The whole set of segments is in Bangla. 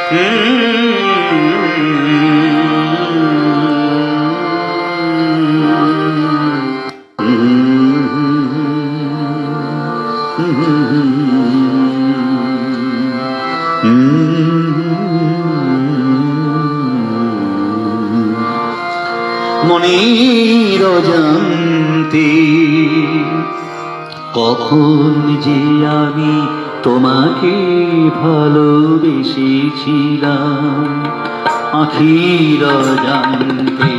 মনের অজান্তে কখন যে আমি তোমাকে ভালোবেসেছিলাম, আখির অজান্তে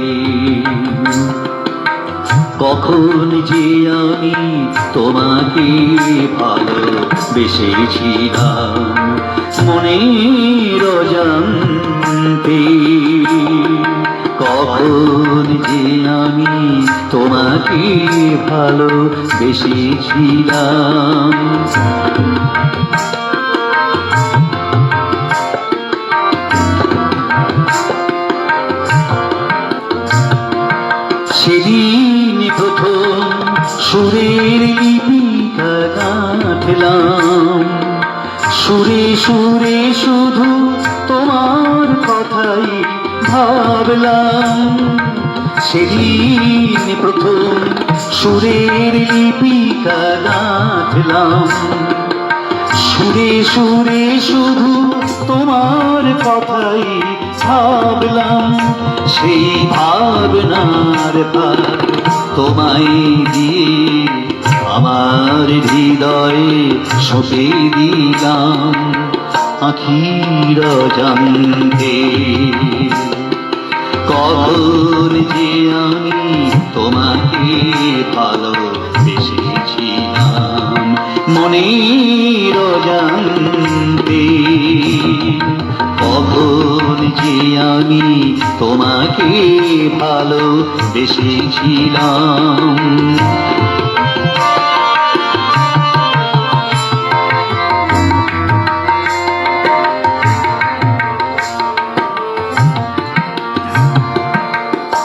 কখন যে আমি তোমাকে ভালোবেসেছিলাম, মনের অজান্তে কখন যে আমি তোমাকে ভালোবেসেছিলাম। সেদিন প্রথম সুরের লিপিকা গাঁথলাম, সুরে সুরে শুধু তোমার কথাই ভাবলাম। সেদিন প্রথম সুরের লিপিকা গাঁথলাম, সুরে সুরে শুধু তোমার কথাই ভাবলাম। সেই ভাবনার ভার তোমায় দিয়ে আমার হৃদয়ে সঁপে দিলাম, আখির অজান্তে কখন যে আমি তোমাকে ভালোবেসেছিলাম, মনের অজান্তে কখন যে আমি তোমাকে ভালোবেসেছিলাম।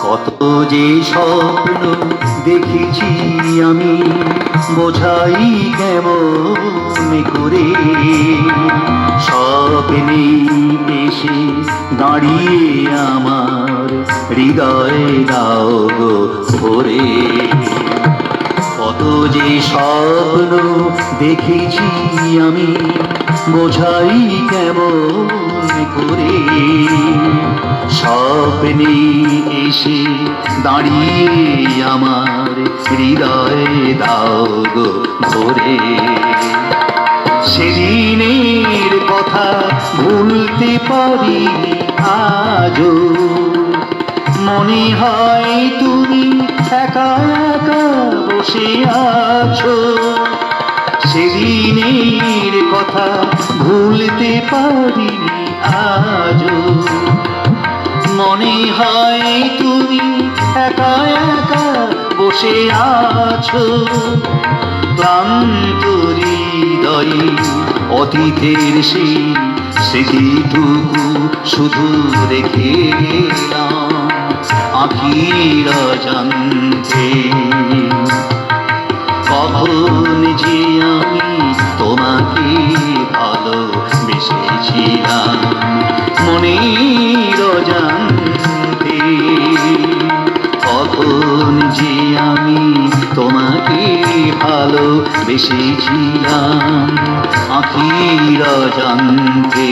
কত যে স্বপ্ন দেখেছি আমি, বোঝাই কেমন করে। স্বপ্নে এসে দাঁড়িয়ে আমার হৃদয়ে দাও গো ভরে। কত যে স্বপ্ন দেখেছি আমি, বোঝাই কেমন করে। স্বপ্নে এসে দাঁড়িয়ে আমার হৃদয়ে দাও গো ভরে। সেদিনের কথা ভুলতে পারি আজও, মনে হয় তুমি একা একা বসে আছো। সেদিনের কথা ভুলতে পারি আজও, মনে হয় তুমি একা একা বসে আছো। ক্লান্ত হৃদয়ে অতীতের সেই স্মৃতিটুকু শুধু রেখে গেলাম, আখির অজান্তে কখন যে আমি তোমাকে ভালোবেসেছিলাম, মনের অজান্তে কখন যে আমি তোমাকে ভালোবেসেছিলাম, আখির অজান্তে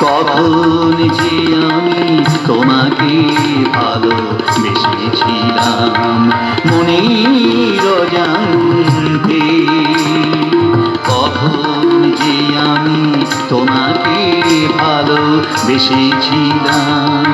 কখন যে আমি তোমাকে ভালোবেসেছিলাম, মনের অজান্তে কখন যে আমি তোমাকে ভালোবেসেছিলাম।